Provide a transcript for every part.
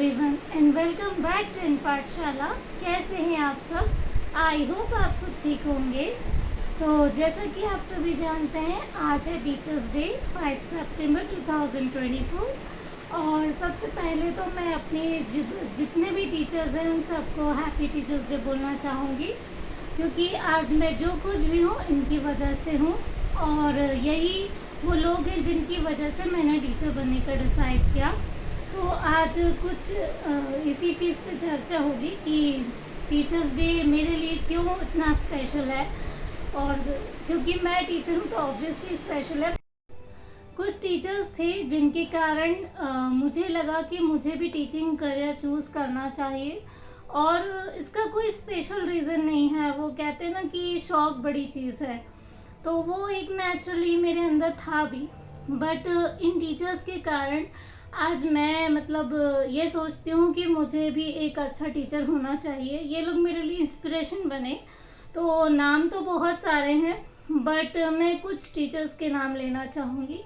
Everyone and welcome back to in Pathshala. कैसे हैं आप सब? आई होप आप सब ठीक होंगे। तो जैसा कि आप सभी जानते हैं, आज है टीचर्स डे 5 सितंबर 2024। और सबसे पहले तो मैं अपने जितने भी टीचर्स हैं उन सबको हैप्पी टीचर्स डे बोलना चाहूँगी, क्योंकि आज मैं जो कुछ भी हूँ इनकी वजह से हूँ। और यही वो लोग हैं जिनकी वजह से मैंने टीचर बनने का डिसाइड किया। तो आज कुछ इसी चीज़ पे चर्चा होगी कि टीचर्स डे मेरे लिए क्यों इतना स्पेशल है। और क्योंकि मैं टीचर हूँ तो ऑब्वियसली स्पेशल है। कुछ टीचर्स थे जिनके कारण मुझे लगा कि मुझे भी टीचिंग करियर चूज़ करना चाहिए। और इसका कोई स्पेशल रीज़न नहीं है। वो कहते हैं ना कि शौक बड़ी चीज़ है, तो वो एक नेचुरली मेरे अंदर था भी। बट इन टीचर्स के कारण आज मैं ये सोचती हूँ कि मुझे भी एक अच्छा टीचर होना चाहिए। ये लोग मेरे लिए इंस्पिरेशन बने। तो नाम तो बहुत सारे हैं, बट मैं कुछ टीचर्स के नाम लेना चाहूँगी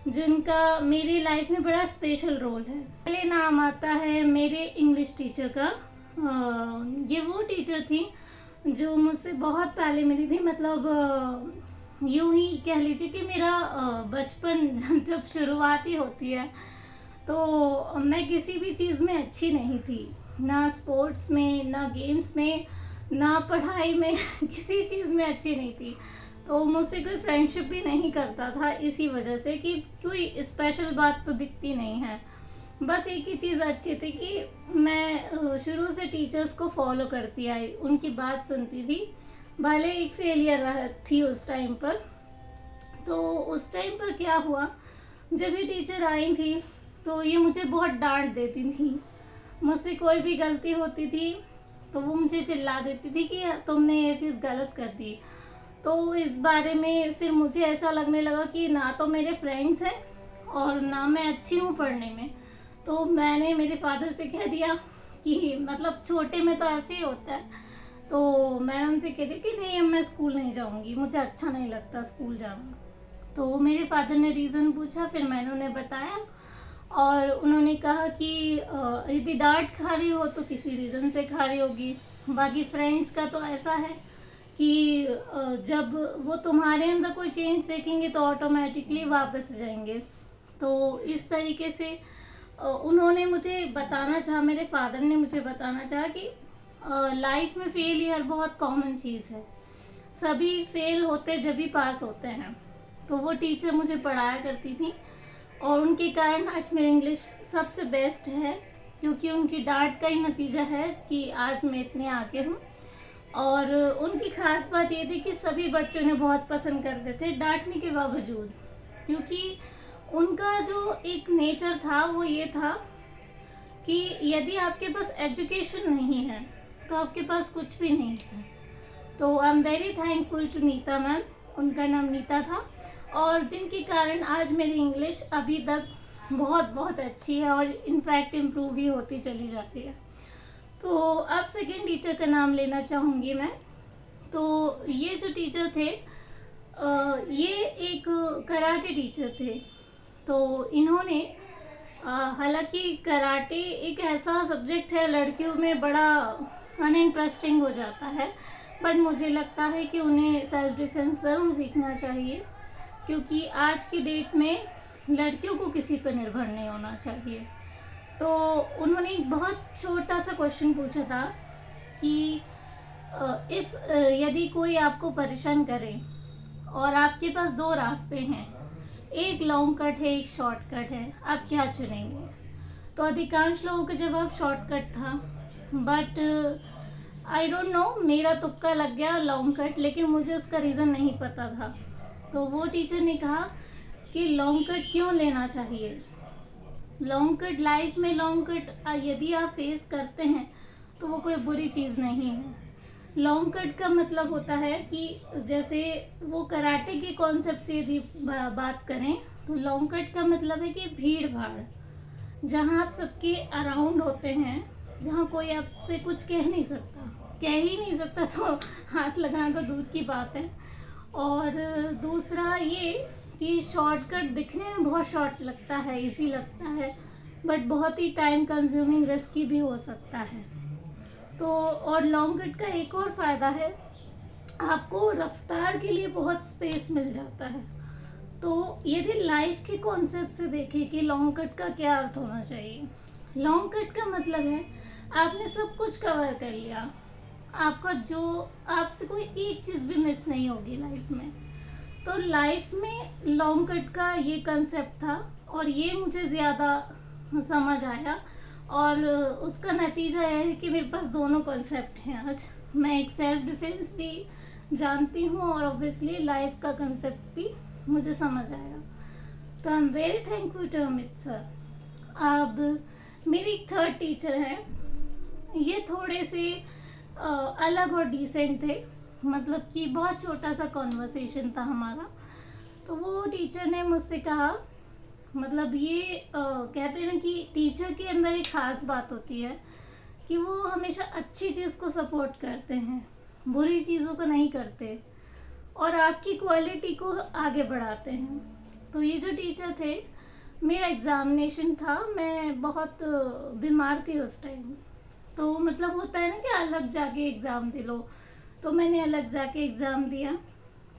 जिनका मेरी लाइफ में बड़ा स्पेशल रोल है। पहले नाम आता है मेरे इंग्लिश टीचर का। ये वो टीचर थी जो मुझसे बहुत पहले मिली थी। यूँ ही कह लीजिए कि मेरा बचपन जब शुरुआत ही होती है, तो मैं किसी भी चीज़ में अच्छी नहीं थी, ना स्पोर्ट्स में, ना गेम्स में, ना पढ़ाई में किसी चीज़ में अच्छी नहीं थी। तो मुझसे कोई फ्रेंडशिप भी नहीं करता था, इसी वजह से कि कोई स्पेशल बात तो दिखती नहीं है। बस एक ही चीज़ अच्छी थी कि मैं शुरू से टीचर्स को फॉलो करती आई, उनकी बात सुनती थी। भले एक फेलियर थी उस टाइम पर। तो उस टाइम पर क्या हुआ, जब ये टीचर आई थी तो ये मुझे बहुत डांट देती थी। मुझसे कोई भी गलती होती थी तो वो मुझे चिल्ला देती थी कि तुमने ये चीज़ गलत कर दी। तो इस बारे में फिर मुझे ऐसा लगने लगा कि ना तो मेरे फ्रेंड्स हैं और ना मैं अच्छी हूँ पढ़ने में। तो मैंने मेरे फादर से कह दिया कि छोटे में तो ऐसे ही होता है। तो मैंने उनसे कह दिया कि नहीं, अब मैं स्कूल नहीं जाऊँगी, मुझे अच्छा नहीं लगता स्कूल जाना। तो मेरे फादर ने रीज़न पूछा, फिर मैंने उन्हें बताया और उन्होंने कहा कि यदि डांट खा रही हो तो किसी रीज़न से खा रही होगी। बाकी फ्रेंड्स का तो ऐसा है कि जब वो तुम्हारे अंदर कोई चेंज देखेंगे तो ऑटोमेटिकली वापस जाएंगे। तो इस तरीके से उन्होंने मुझे बताना चाहा, मेरे फादर ने मुझे बताना चाहा कि लाइफ में फेलियर बहुत कॉमन चीज़ है, सभी फेल होते जब भी पास होते हैं। तो वो टीचर मुझे पढ़ाया करती थी और उनके कारण आज मेरी इंग्लिश सबसे बेस्ट है, क्योंकि उनकी डांट का ही नतीजा है कि आज मैं इतने आगे हूँ। और उनकी ख़ास बात ये थी कि सभी बच्चों ने बहुत पसंद करते थे डांटने के बावजूद, क्योंकि उनका जो एक नेचर था वो ये था कि यदि आपके पास एजुकेशन नहीं है तो आपके पास कुछ भी नहीं है। तो I am very thankful to Neeta ma'am, उनका नाम नीता था, और जिनके कारण आज मेरी इंग्लिश अभी तक बहुत बहुत अच्छी है और इनफैक्ट इम्प्रूव ही होती चली जाती है। तो अब सेकेंड टीचर का नाम लेना चाहूँगी मैं। तो ये जो टीचर थे ये एक कराटे टीचर थे। तो इन्होंने हालांकि कराटे एक ऐसा सब्जेक्ट है लड़कियों में बड़ा अनइंटरेस्टिंग हो जाता है, बट मुझे लगता है कि उन्हें सेल्फ डिफेंस ज़रूर सीखना चाहिए, क्योंकि आज की डेट में लड़कियों को किसी पर निर्भर नहीं होना चाहिए। तो उन्होंने एक बहुत छोटा सा क्वेश्चन पूछा था कि यदि कोई आपको परेशान करे और आपके पास दो रास्ते हैं, एक लॉन्ग कट है, एक शॉर्टकट है, आप क्या चुनेंगे? तो अधिकांश लोगों का जवाब शॉर्टकट था, बट आई डोंट नो, मेरा तुक्का लग गया लॉन्ग कट, लेकिन मुझे उसका रीज़न नहीं पता था। तो वो टीचर ने कहा कि लॉन्ग कट क्यों लेना चाहिए। लॉन्ग कट, लाइफ में लॉन्ग कट यदि आप फेस करते हैं तो वो कोई बुरी चीज़ नहीं है। लॉन्ग कट का मतलब होता है कि जैसे वो कराटे के कॉन्सेप्ट से यदि बात करें तो लॉन्ग कट का मतलब है कि भीड़ भाड़, जहाँ आप सबके अराउंड होते हैं, जहाँ कोई आपसे कुछ कह ही नहीं सकता तो हाथ लगाना तो दूर की बात है। और दूसरा ये कि शॉर्टकट दिखने में बहुत शॉर्ट लगता है, इजी लगता है, बट बहुत ही टाइम कंज्यूमिंग, रिस्की भी हो सकता है। तो और लॉन्ग कट का एक और फ़ायदा है, आपको रफ्तार के लिए बहुत स्पेस मिल जाता है। तो यदि लाइफ के कॉन्सेप्ट से देखें कि लॉन्ग कट का क्या अर्थ होना चाहिए, लॉन्ग कट का मतलब है आपने सब कुछ कवर कर लिया, आपका जो आपसे कोई एक चीज़ भी मिस नहीं होगी लाइफ में। तो लाइफ में लॉन्ग कट का ये कंसेप्ट था और ये मुझे ज़्यादा समझ आया, और उसका नतीजा यह है कि मेरे पास दोनों कंसेप्ट हैं आज। मैं एक सेल्फ डिफेंस भी जानती हूँ और ऑब्वियसली लाइफ का कंसेप्ट भी मुझे समझ आया। तो I am very thankful to Amit sir. अब मेरी थर्ड टीचर हैं, ये थोड़े से अलग और डिसेंट थे, मतलब कि बहुत छोटा सा कॉन्वर्सेशन था हमारा। तो वो टीचर ने मुझसे कहा, मतलब ये कहते हैं ना कि टीचर के अंदर एक ख़ास बात होती है कि वो हमेशा अच्छी चीज़ को सपोर्ट करते हैं, बुरी चीज़ों को नहीं करते और आपकी क्वालिटी को आगे बढ़ाते हैं। तो ये जो टीचर थे, मेरा एग्ज़ामिनेशन था, मैं बहुत बीमार थी उस टाइम। तो मतलब होता है ना कि अलग जाके एग्ज़ाम दे लो, तो मैंने अलग जाके एग्ज़ाम दिया।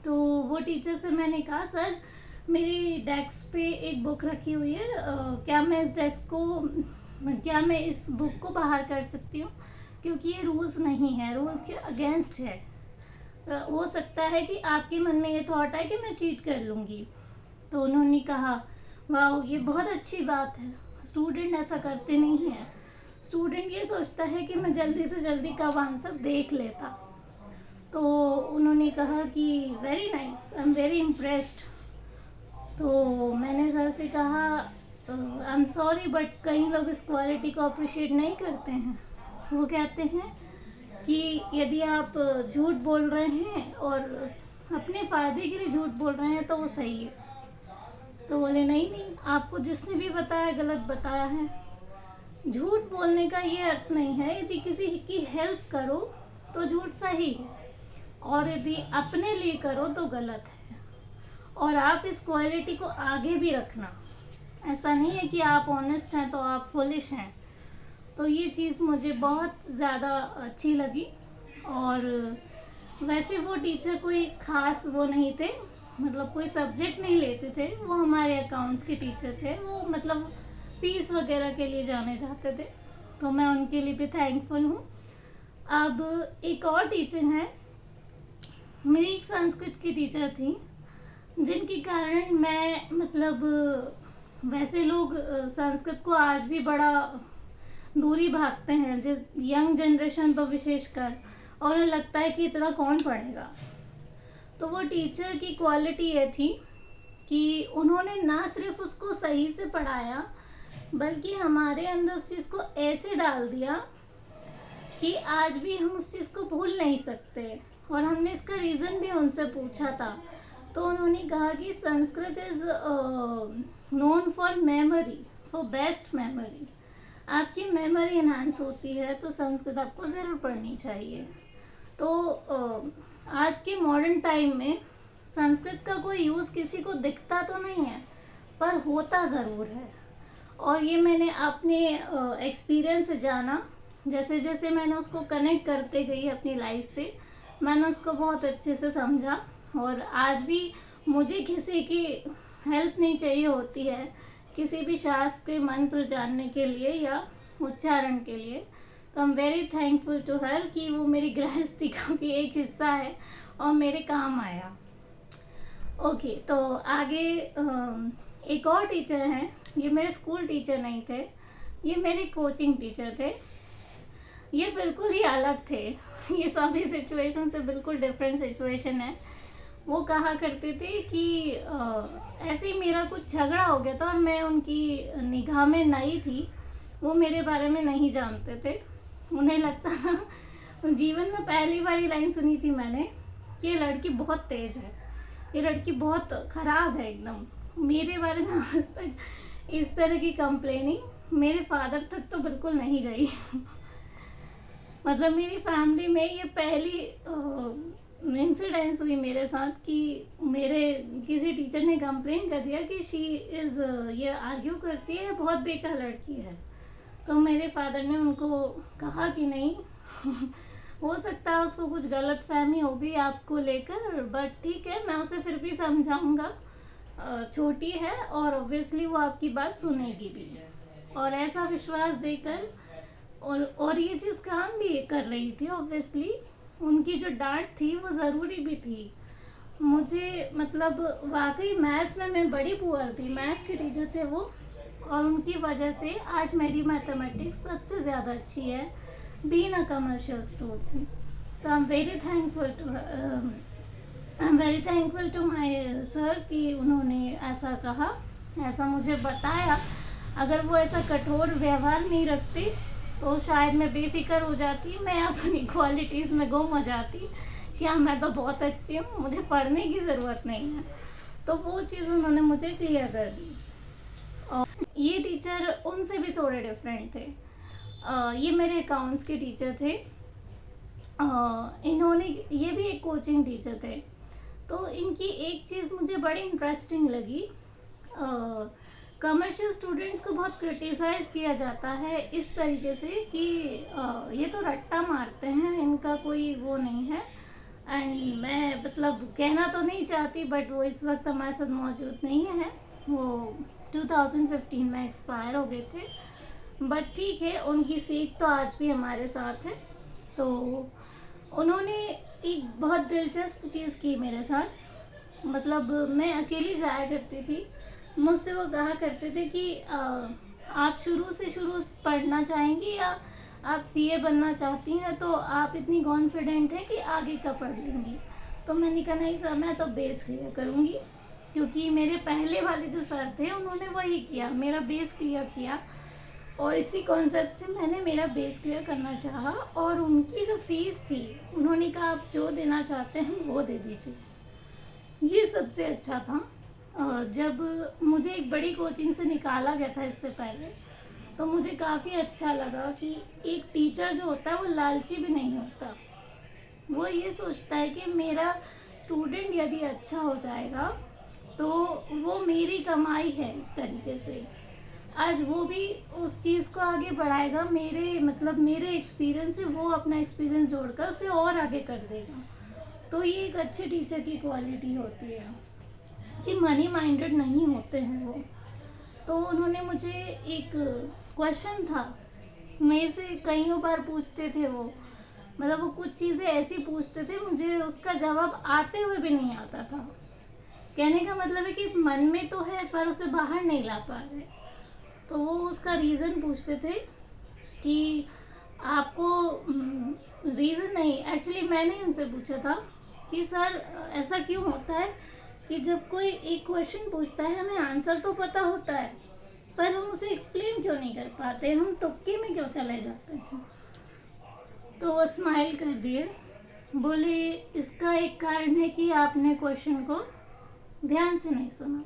तो वो टीचर से मैंने कहा, सर मेरी डेस्क पे एक बुक रखी हुई है, क्या मैं इस बुक को बाहर कर सकती हूँ, क्योंकि ये रूल्स नहीं है, रूल्स के अगेंस्ट है। हो सकता है कि आपके मन में ये थॉट है कि मैं चीट कर लूँगी। तो उन्होंने कहा, वाह ये बहुत अच्छी बात है, स्टूडेंट ऐसा करते नहीं है, स्टूडेंट ये सोचता है कि मैं जल्दी से जल्दी कब आंसर देख लेता। तो उन्होंने कहा कि very nice, I am very impressed. तो मैंने सर से कहा, आई एम सॉरी बट कई लोग इस क्वालिटी को अप्रिशिएट नहीं करते हैं। वो कहते हैं कि यदि आप झूठ बोल रहे हैं और अपने फ़ायदे के लिए झूठ बोल रहे हैं तो वो सही है। तो बोले नहीं नहीं, आपको जिसने भी बताया गलत बताया है। झूठ बोलने का ये अर्थ नहीं है, यदि किसी की हेल्प करो तो झूठ सही है, और यदि अपने लिए करो तो गलत है। और आप इस क्वालिटी को आगे भी रखना, ऐसा नहीं है कि आप ऑनेस्ट हैं तो आप फुलिश हैं। तो ये चीज़ मुझे बहुत ज़्यादा अच्छी लगी। और वैसे वो टीचर कोई ख़ास वो नहीं थे, मतलब कोई सब्जेक्ट नहीं लेते थे, वो हमारे अकाउंट्स के टीचर थे, वो मतलब फ़ीस वगैरह के लिए जाने जाते थे। तो मैं उनके लिए भी थैंकफुल हूँ। अब एक और टीचर हैं, मेरी एक संस्कृत की टीचर थी, जिनके कारण मैं मतलब वैसे लोग संस्कृत को आज भी बड़ा दूरी भागते हैं, जो यंग जनरेशन तो विशेषकर, और उन्हें लगता है कि इतना कौन पढ़ेगा। तो वो टीचर की क्वालिटी ये थी कि उन्होंने ना सिर्फ उसको सही से पढ़ाया, बल्कि हमारे अंदर उस चीज़ को ऐसे डाल दिया कि आज भी हम उस चीज़ को भूल नहीं सकते। और हमने इसका रीज़न भी उनसे पूछा था, तो उन्होंने कहा कि Sanskrit is known for memory, for best memory. आपकी मेमोरी इन्हांस होती है तो संस्कृत आपको ज़रूर पढ़नी चाहिए। तो आज के मॉडर्न टाइम में संस्कृत का कोई यूज़ किसी को दिखता तो नहीं है, पर होता ज़रूर है। और ये मैंने अपने एक्सपीरियंस से जाना, जैसे जैसे मैंने उसको कनेक्ट करते गई अपनी लाइफ से, मैंने उसको बहुत अच्छे से समझा। और आज भी मुझे किसी की हेल्प नहीं चाहिए होती है किसी भी शास्त्र के मंत्र जानने के लिए या उच्चारण के लिए। तो I am very thankful to her कि वो मेरी गृहस्थी का भी एक हिस्सा है और मेरे काम आया। ओके, तो आगे एक और टीचर हैं, ये मेरे स्कूल टीचर नहीं थे, ये मेरे कोचिंग टीचर थे। ये बिल्कुल ही अलग थे, ये सभी सिचुएशन से बिल्कुल डिफरेंट सिचुएशन है। वो कहा करते थे कि ऐसे ही मेरा कुछ झगड़ा हो गया था और मैं उनकी निगाह में नई थी, वो मेरे बारे में नहीं जानते थे। उन्हें लगता था, जीवन में पहली बार लाइन सुनी थी मैंने कि ये लड़की बहुत तेज़ है, ये लड़की बहुत ख़राब है एकदम। मेरे बारे में आज तक इस तरह की कंप्लेनिंग मेरे फादर तक तो बिल्कुल नहीं गई। मतलब मेरी फैमिली में ये पहली इंसिडेंस हुई मेरे साथ कि मेरे किसी टीचर ने कंप्लेन कर दिया कि शी इज़ ये आर्ग्यू करती है, बहुत बेकार लड़की है। तो मेरे फादर ने उनको कहा कि नहीं हो सकता है उसको कुछ गलत फहमी होगी आपको लेकर, बट ठीक है, मैं उसे फिर भी समझाऊंगा, छोटी है और ऑब्वियसली वो आपकी बात सुनेगी भी। और ऐसा विश्वास देकर और ये चीज़ काम भी कर रही थी ऑब्वियसली। उनकी जो डांट थी वो ज़रूरी भी थी। मुझे मतलब वाकई मैथ्स में मैं बड़ी पुअर थी, मैथ्स के टीचर थे वो, और उनकी वजह से आज मेरी मैथमेटिक्स सबसे ज़्यादा अच्छी है, बीइंग अ कमर्शियल स्टूडेंट। तो I am very thankful to my sir कि उन्होंने ऐसा कहा, ऐसा मुझे बताया। अगर वो ऐसा कठोर व्यवहार नहीं रखते तो शायद मैं बेफिक्र हो जाती, मैं अपनी क्वालिटीज़ में गुम हो जाती, क्या मैं तो बहुत अच्छी हूँ, मुझे पढ़ने की ज़रूरत नहीं है। तो वो चीज़ उन्होंने मुझे क्लियर कर दी। और ये टीचर उनसे भी थोड़े डिफरेंट थे। ये मेरे अकाउंट्स के टीचर थे। इन्होंने ये भी एक कोचिंग टीचर थे। तो इनकी एक चीज़ मुझे बड़ी इंटरेस्टिंग लगी। कमर्शियल स्टूडेंट्स को बहुत क्रिटिसाइज़ किया जाता है इस तरीके से कि ये तो रट्टा मारते हैं, इनका कोई वो नहीं है। एंड मैं मतलब कहना तो नहीं चाहती, बट वो इस वक्त हमारे साथ मौजूद नहीं है, वो 2015 में एक्सपायर हो गए थे। बट ठीक है, उनकी सीख तो आज भी हमारे साथ है। तो उन्होंने एक बहुत दिलचस्प चीज़ की मेरे साथ। मतलब मैं अकेली जाया करती थी, मुझसे वो कहा करते थे कि आप शुरू पढ़ना चाहेंगी या आप सीए बनना चाहती हैं, तो आप इतनी कॉन्फिडेंट हैं कि आगे का पढ़ लेंगी। तो मैंने कहा नहीं सर, मैं तो बेस क्लियर करूँगी, क्योंकि मेरे पहले वाले जो सर थे उन्होंने वही किया, मेरा बेस क्लियर किया, और इसी कॉन्सेप्ट से मैंने मेरा बेस क्लियर करना चाहा। और उनकी जो फीस थी, उन्होंने कहा आप जो देना चाहते हैं वो दे दीजिए। ये सबसे अच्छा था। जब मुझे एक बड़ी कोचिंग से निकाला गया था इससे पहले, तो मुझे काफ़ी अच्छा लगा कि एक टीचर जो होता है वो लालची भी नहीं होता। वो ये सोचता है कि मेरा स्टूडेंट यदि अच्छा हो जाएगा तो वो मेरी कमाई है एक तरीके से। आज वो भी उस चीज़ को आगे बढ़ाएगा, मेरे एक्सपीरियंस से वो अपना एक्सपीरियंस जोड़कर उसे और आगे कर देगा। तो ये एक अच्छे टीचर की क्वालिटी होती है कि मनी माइंडेड नहीं होते हैं वो। तो उन्होंने मुझे एक क्वेश्चन था, मेरे से कईयों बार पूछते थे वो, मतलब वो कुछ चीज़ें ऐसी पूछते थे मुझे उसका जवाब आते हुए भी नहीं आता था। कहने का मतलब है कि मन में तो है पर उसे बाहर नहीं ला पा रहे। तो वो उसका रीज़न पूछते थे कि आपको रीज़न नहीं, एक्चुअली मैंने उनसे पूछा था कि सर ऐसा क्यों होता है कि जब कोई एक क्वेश्चन पूछता है हमें आंसर तो पता होता है पर हम उसे एक्सप्लेन क्यों नहीं कर पाते, हम तुक्के में क्यों चले जाते हैं। तो वो स्माइल कर दिए, बोले इसका एक कारण है कि आपने क्वेश्चन को ध्यान से नहीं सुना।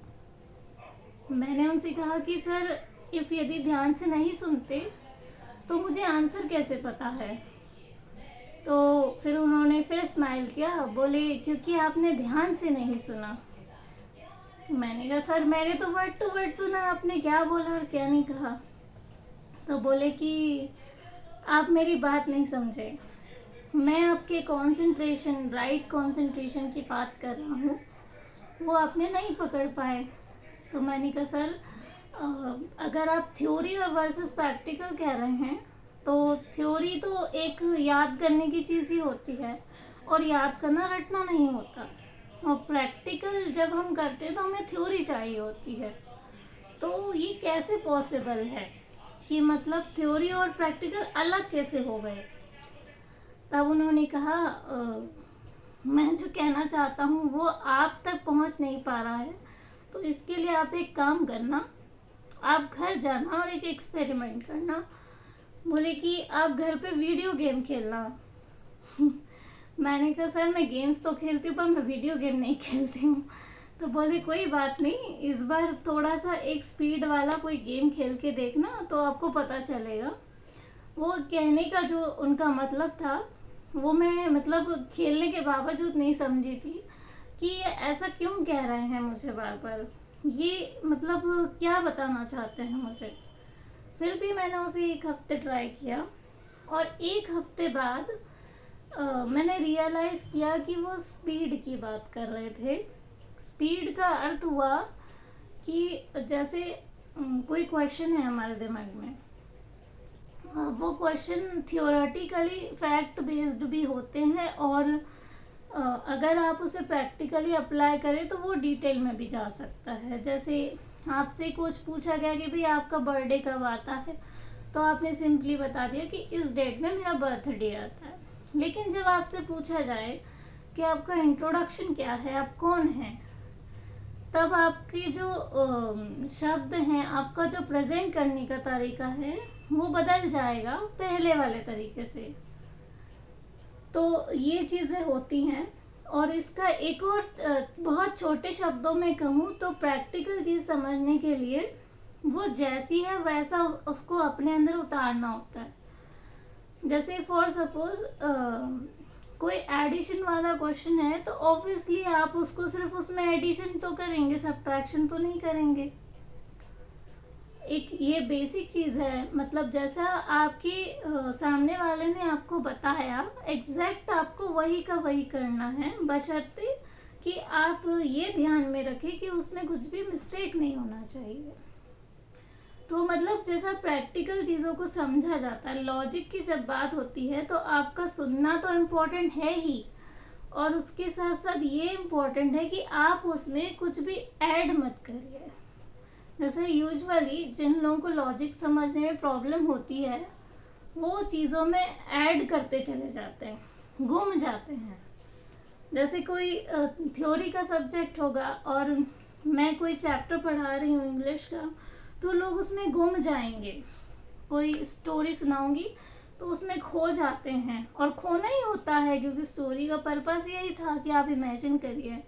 मैंने उनसे कहा कि सर यदि ध्यान से नहीं सुनते तो मुझे आंसर कैसे पता है। तो फिर उन्होंने फिर स्माइल किया, बोले क्योंकि आपने ध्यान से नहीं सुना। मैंने कहा सर मैंने तो वर्ड टू वर्ड सुना, आपने क्या बोला और क्या नहीं कहा। तो बोले कि आप मेरी बात नहीं समझे, मैं आपके राइट कंसंट्रेशन की बात कर रहा हूँ, वो आपने नहीं पकड़ पाए। तो मैंने कहा सर अगर आप थ्योरी और वर्सेस प्रैक्टिकल कह रहे हैं तो थ्योरी तो एक याद करने की चीज़ ही होती है और याद करना रटना नहीं होता, और प्रैक्टिकल जब हम करते हैं तो हमें थ्योरी चाहिए होती है। तो ये कैसे पॉसिबल है कि मतलब थ्योरी और प्रैक्टिकल अलग कैसे हो गए। तब उन्होंने कहा मैं जो कहना चाहता हूँ वो आप तक पहुँच नहीं पा रहा है, तो इसके लिए आप एक काम करना, आप घर जाना और एक एक्सपेरिमेंट करना। बोले कि आप घर पे वीडियो गेम खेलना। मैंने कहा सर मैं गेम्स तो खेलती हूँ पर मैं वीडियो गेम नहीं खेलती हूँ। तो बोले कोई बात नहीं, इस बार थोड़ा सा एक स्पीड वाला कोई गेम खेल के देखना तो आपको पता चलेगा। वो कहने का जो उनका मतलब था वो मैं मतलब खेलने के बावजूद नहीं समझी थी कि ये ऐसा क्यों कह रहे हैं मुझे बार बार, ये मतलब क्या बताना चाहते हैं मुझे। फिर भी मैंने उसे 1 हफ्ते ट्राई किया और 1 हफ्ते बाद मैंने रियलाइज़ किया कि वो स्पीड की बात कर रहे थे। स्पीड का अर्थ हुआ कि जैसे कोई क्वेश्चन है हमारे दिमाग में, वो क्वेश्चन थियोरेटिकली फैक्ट बेस्ड भी होते हैं और अगर आप उसे प्रैक्टिकली अप्लाई करें तो वो डिटेल में भी जा सकता है। जैसे आपसे कुछ पूछा गया कि भाई आपका बर्थडे कब आता है, तो आपने सिंपली बता दिया कि इस डेट में मेरा बर्थडे आता है। लेकिन जब आपसे पूछा जाए कि आपका इंट्रोडक्शन क्या है, आप कौन हैं, तब आपकी जो शब्द हैं, आपका जो प्रेजेंट करने का तरीका है वो बदल जाएगा पहले वाले तरीके से। तो ये चीज़ें होती हैं। और इसका एक और बहुत छोटे शब्दों में कहूँ तो प्रैक्टिकल चीज़ समझने के लिए वो जैसी है वैसा उसको अपने अंदर उतारना होता है। जैसे फॉर सपोज कोई एडिशन वाला क्वेश्चन है तो ऑब्वियसली आप उसको सिर्फ उसमें एडिशन तो करेंगे, सब्ट्रैक्शन तो नहीं करेंगे। एक ये बेसिक चीज़ है। मतलब जैसा आपके सामने वाले ने आपको बताया एग्जैक्ट आपको वही का वही करना है, बशर्ते कि आप ये ध्यान में रखें कि उसमें कुछ भी मिस्टेक नहीं होना चाहिए। तो मतलब जैसा प्रैक्टिकल चीज़ों को समझा जाता है, लॉजिक की जब बात होती है तो आपका सुनना तो इम्पोर्टेंट है ही, और उसके साथ साथ ये इम्पोर्टेंट है कि आप उसमें कुछ भी ऐड मत करिए। जैसे यूजुअली जिन लोगों को लॉजिक समझने में प्रॉब्लम होती है वो चीज़ों में ऐड करते चले जाते हैं, गुम जाते हैं। जैसे कोई थ्योरी का सब्जेक्ट होगा और मैं कोई चैप्टर पढ़ा रही हूँ इंग्लिश का, तो लोग उसमें गुम जाएंगे। कोई स्टोरी सुनाऊंगी तो उसमें खो जाते हैं, और खोना ही होता है क्योंकि स्टोरी का पर्पस यही था कि आप इमेजिन करिए।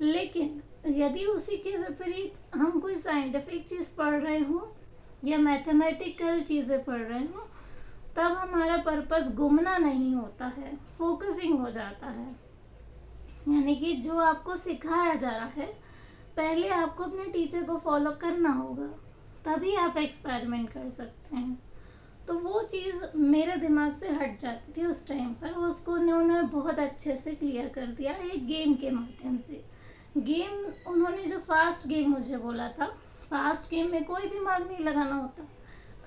लेकिन यदि उसी के विपरीत हम कोई साइंटिफिक चीज़ पढ़ रहे हों या मैथमेटिकल चीज़ें पढ़ रहे हों, तब हमारा पर्पस गुमना नहीं होता है, फोकसिंग हो जाता है। यानी कि जो आपको सिखाया जा रहा है पहले आपको अपने टीचर को फॉलो करना होगा, तभी आप एक्सपेरिमेंट कर सकते हैं। तो वो चीज़ मेरे दिमाग से हट जाती थी उस टाइम पर, उसको उन्होंने बहुत अच्छे से क्लियर कर दिया एक गेम के माध्यम से। गेम उन्होंने जो फास्ट गेम मुझे बोला था, फास्ट गेम में कोई दिमाग नहीं लगाना होता,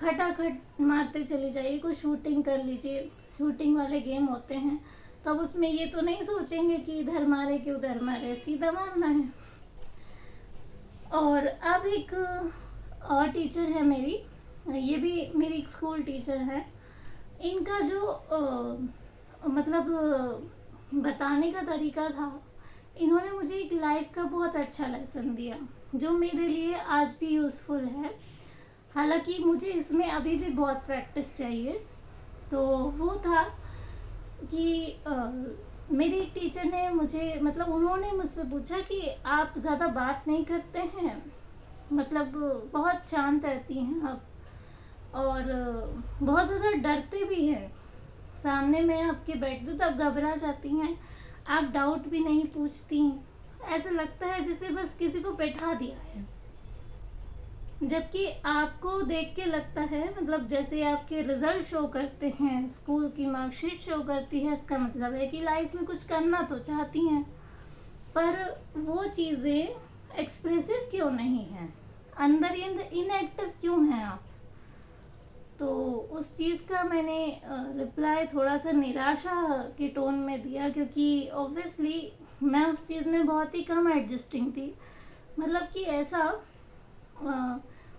खटाखट मारते चली जाइए, कोई शूटिंग कर लीजिए, शूटिंग वाले गेम होते हैं, तब उसमें ये तो नहीं सोचेंगे कि इधर मारे कि उधर मारे, सीधा मारना है। और अब एक और टीचर है मेरी, ये भी मेरी स्कूल टीचर है। इनका जो मतलब बताने का तरीका था, इन्होंने मुझे एक लाइफ का बहुत अच्छा लेसन दिया जो मेरे लिए आज भी यूज़फुल है। हालांकि मुझे इसमें अभी भी बहुत प्रैक्टिस चाहिए। तो वो था कि मेरी एक टीचर ने मुझे मतलब उन्होंने मुझसे पूछा कि आप ज़्यादा बात नहीं करते हैं, मतलब बहुत शांत रहती हैं आप, और बहुत ज़्यादा डरते भी हैं, सामने में आपके बैठते तो आप घबरा जाती हैं, आप डाउट भी नहीं पूछती, ऐसा लगता है जैसे बस किसी को बैठा दिया है। जबकि आपको देख के लगता है, मतलब जैसे आपके रिजल्ट शो करते हैं, स्कूल की मार्कशीट शो करती है, इसका मतलब है कि लाइफ में कुछ करना तो चाहती हैं, पर वो चीज़ें एक्सप्रेसिव क्यों नहीं हैं, अंदर इनएक्टिव क्यों हैं आप। तो उस चीज़ का मैंने रिप्लाई थोड़ा सा निराशा के टोन में दिया, क्योंकि ऑब्वियसली मैं उस चीज़ में बहुत ही कम एडजस्टिंग थी। मतलब कि ऐसा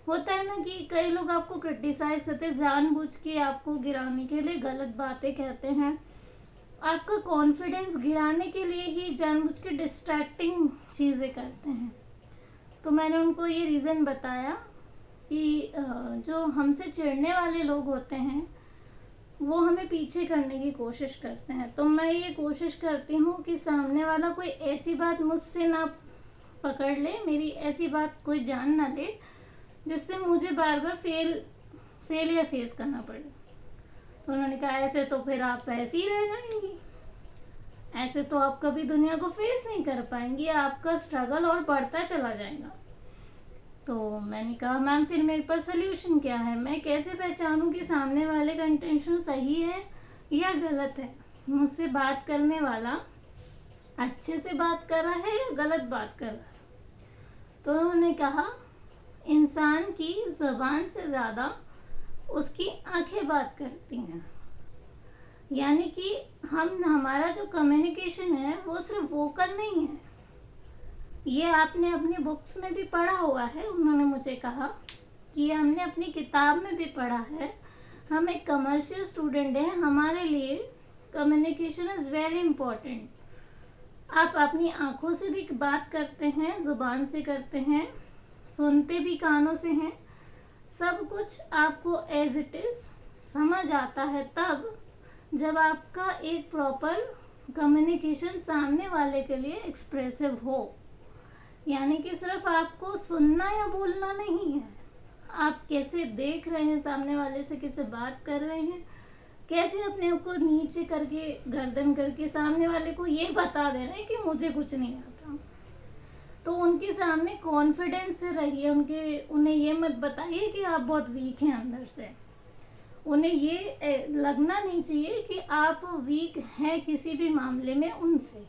होता है ना कि कई लोग आपको क्रिटिसाइज़ करते हैं, जानबूझ के आपको गिराने के लिए गलत बातें कहते हैं, आपका कॉन्फिडेंस गिराने के लिए ही जानबूझ के डिस्ट्रैक्टिंग चीज़ें करते हैं। तो मैंने उनको ये रीज़न बताया कि जो हमसे चिढ़ने वाले लोग होते हैं वो हमें पीछे करने की कोशिश करते हैं। तो मैं ये कोशिश करती हूँ कि सामने वाला कोई ऐसी बात मुझसे ना पकड़ ले, मेरी ऐसी बात कोई जान ना ले जिससे मुझे बार बार फेलियर फेस करना पड़े। तो उन्होंने कहा ऐसे तो फिर आप ऐसे ही रह जाएंगी, ऐसे तो आप कभी दुनिया को फेस नहीं कर पाएंगी, आपका स्ट्रगल और बढ़ता चला जाएगा। तो मैंने कहा मैम फिर मेरे पास सोल्यूशन क्या है, मैं कैसे पहचानूं कि सामने वाले का इंटेंशन सही है या गलत है, मुझसे बात करने वाला अच्छे से बात कर रहा है या गलत बात कर रहा है। तो उन्होंने कहा इंसान की ज़बान से ज़्यादा उसकी आंखें बात करती हैं, यानी कि हमारा जो कम्युनिकेशन है वो सिर्फ वोकल नहीं है। ये आपने अपनी बुक्स में भी पढ़ा हुआ है, उन्होंने मुझे कहा कि ये हमने अपनी किताब में भी पढ़ा है। हम एक कमर्शियल स्टूडेंट हैं, हमारे लिए कम्युनिकेशन इज़ वेरी इम्पोर्टेंट। आप अपनी आँखों से भी बात करते हैं, ज़ुबान से करते हैं, सुनते भी कानों से हैं, सब कुछ आपको एज इट इज़ समझ आता है तब जब आपका एक प्रॉपर कम्युनिकेशन सामने वाले के लिए एक्सप्रेसिव हो। यानी कि सिर्फ आपको सुनना या बोलना नहीं है, आप कैसे देख रहे हैं सामने वाले से, कैसे बात कर रहे हैं, कैसे अपने आप को नीचे करके गर्दन करके सामने वाले को ये बता दे रहे हैं कि मुझे कुछ नहीं आता। तो उनके सामने कॉन्फिडेंस से रहिए, उन्हें ये मत बताइए कि आप बहुत वीक हैं अंदर से। उन्हें ये लगना नहीं चाहिए कि आप वीक हैं किसी भी मामले में उनसे।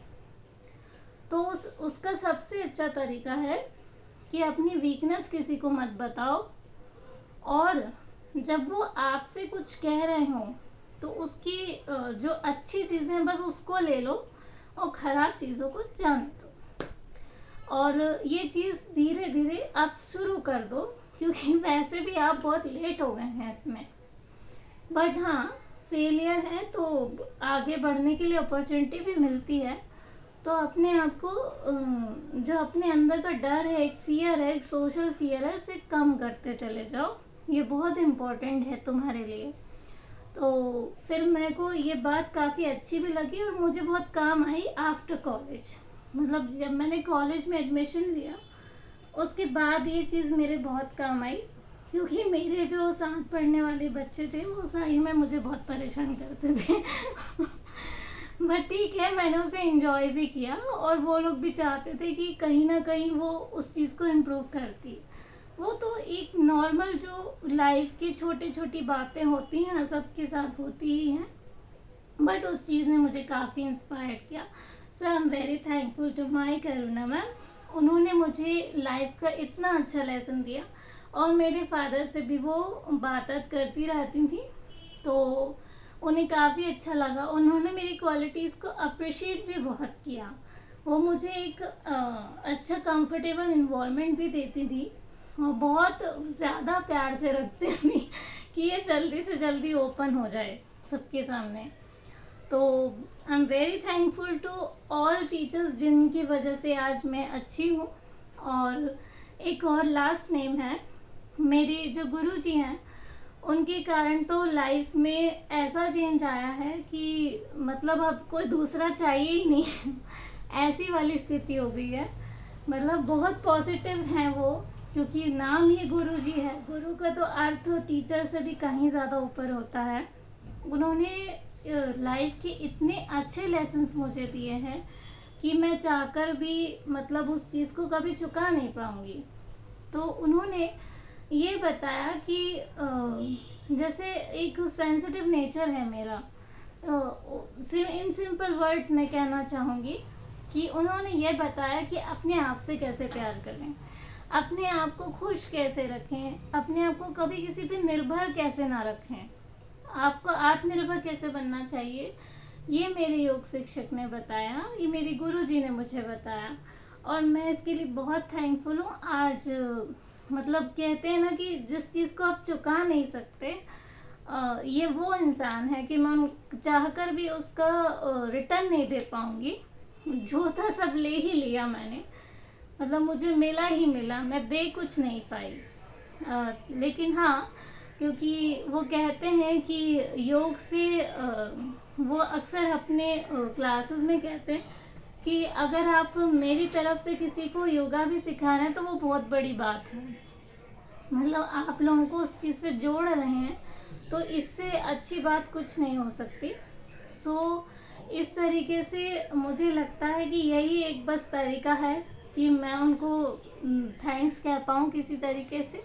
तो उसका सबसे अच्छा तरीका है कि अपनी वीकनेस किसी को मत बताओ, और जब वो आपसे कुछ कह रहे हों तो उसकी जो अच्छी चीज़ें हैं बस उसको ले लो और ख़राब चीज़ों को जाने दो। और ये चीज़ धीरे धीरे आप शुरू कर दो, क्योंकि वैसे भी आप बहुत लेट हो गए हैं इसमें। बट हाँ, फेलियर है तो आगे बढ़ने के लिए अपॉर्चुनिटी भी मिलती है। तो अपने आप को जो अपने अंदर का डर है, एक फियर है, एक सोशल फियर है, इसे कम करते चले जाओ। ये बहुत इम्पोर्टेंट है तुम्हारे लिए। तो फिर मेरे को ये बात काफ़ी अच्छी भी लगी और मुझे बहुत काम आई आफ्टर कॉलेज। मतलब जब मैंने कॉलेज में एडमिशन लिया उसके बाद ये चीज़ मेरे बहुत काम आई, क्योंकि मेरे जो साथ पढ़ने वाले बच्चे थे वो सही में मुझे बहुत परेशान करते थे बट ठीक है, मैंने उसे एंजॉय भी किया और वो लोग भी चाहते थे कि कहीं ना कहीं वो उस चीज़ को इम्प्रूव करती। वो तो एक नॉर्मल जो लाइफ की छोटी छोटी बातें होती हैं सबके साथ होती ही हैं, बट उस चीज़ ने मुझे काफ़ी इंस्पायर किया। So I am very thankful to my Karuna ma'am. उन्होंने मुझे लाइफ का इतना अच्छा लेसन दिया और मेरे फादर से भी वो बात करती रहती थी, तो उन्हें काफ़ी अच्छा लगा। उन्होंने मेरी क्वालिटीज़ को अप्रिशिएट भी बहुत किया। वो मुझे एक अच्छा कंफर्टेबल इन्वायरमेंट भी देती थी और बहुत ज़्यादा प्यार से रखती थी कि ये जल्दी से जल्दी ओपन हो जाए सबके सामने। तो I am very thankful to all teachers जिनकी वजह से आज मैं अच्छी हूँ। और एक और लास्ट नेम है, मेरे जो गुरुजी हैं उनके कारण तो लाइफ में ऐसा चेंज आया है कि मतलब अब कोई दूसरा चाहिए ही नहीं ऐसी वाली स्थिति हो गई है। मतलब बहुत पॉजिटिव हैं वो, क्योंकि नाम ही गुरुजी है। गुरु का तो अर्थ टीचर से भी कहीं ज़्यादा ऊपर होता है। उन्होंने लाइफ के इतने अच्छे लेसन्स मुझे दिए हैं कि मैं चाहकर भी मतलब उस चीज़ को कभी चुका नहीं पाऊँगी। तो उन्होंने ये बताया कि जैसे एक सेंसिटिव नेचर है मेरा, इन सिंपल वर्ड्स में कहना चाहूँगी कि उन्होंने ये बताया कि अपने आप से कैसे प्यार करें, अपने आप को खुश कैसे रखें, अपने आप को कभी किसी पे निर्भर कैसे ना रखें, आपको आत्मनिर्भर कैसे बनना चाहिए। ये मेरे योग शिक्षक ने बताया, ये मेरे गुरुजी ने मुझे बताया और मैं इसके लिए बहुत थैंकफुल हूँ। आज मतलब कहते हैं ना कि जिस चीज़ को आप चुका नहीं सकते, ये वो इंसान है कि मैं चाहकर भी उसका रिटर्न नहीं दे पाऊँगी। जो था सब ले ही लिया मैंने, मतलब मुझे मिला ही मिला, मैं दे कुछ नहीं पाई। लेकिन हाँ, क्योंकि वो कहते हैं कि योग से वो अक्सर अपने क्लासेस में कहते हैं कि अगर आप मेरी तरफ से किसी को योगा भी सिखा रहे हैं तो वो बहुत बड़ी बात है। मतलब आप लोगों को उस चीज़ से जोड़ रहे हैं तो इससे अच्छी बात कुछ नहीं हो सकती। सो इस तरीके से मुझे लगता है कि यही एक बस तरीका है कि मैं उनको थैंक्स कह पाऊँ किसी तरीके से।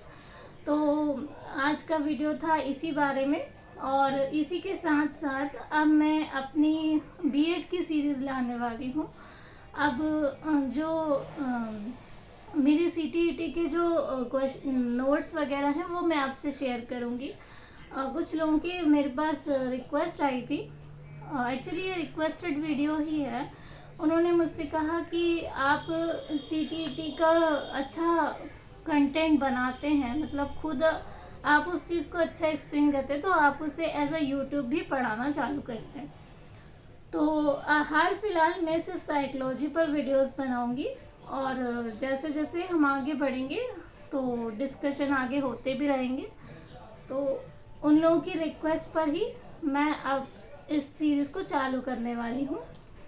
तो आज का वीडियो था इसी बारे में, और इसी के साथ साथ अब मैं अपनी बीएड की सीरीज़ लाने वाली हूँ। अब जो मेरी सीटीईटी के जो नोट्स वगैरह हैं वो मैं आपसे शेयर करूँगी। कुछ लोगों की मेरे पास रिक्वेस्ट आई थी, एक्चुअली ये रिक्वेस्टेड वीडियो ही है। उन्होंने मुझसे कहा कि आप सीटीईटी का अच्छा कंटेंट बनाते हैं, मतलब खुद आप उस चीज़ को अच्छा एक्सप्लेन करते हैं, तो आप उसे एज अ यूट्यूब भी पढ़ाना चालू करते हैं। तो हाल फिलहाल मैं सिर्फ साइकोलॉजी पर वीडियोस बनाऊंगी, और जैसे जैसे हम आगे बढ़ेंगे तो डिस्कशन आगे होते भी रहेंगे। तो उन लोगों की रिक्वेस्ट पर ही मैं अब इस सीरीज़ को चालू करने वाली हूँ।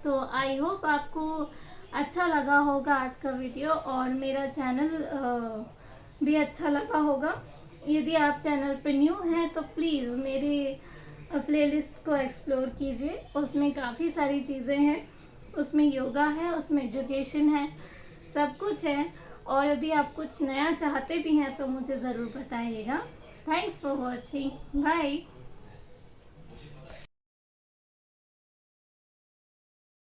तो आई होप आपको अच्छा लगा होगा आज का वीडियो, और मेरा चैनल भी अच्छा लगा होगा। यदि आप चैनल पे न्यू हैं तो प्लीज़ मेरे प्लेलिस्ट को एक्सप्लोर कीजिए, उसमें काफ़ी सारी चीज़ें हैं। उसमें योगा है, उसमें एजुकेशन है, सब कुछ है। और यदि आप कुछ नया चाहते भी हैं तो मुझे ज़रूर बताइएगा। Thanks for watching, bye.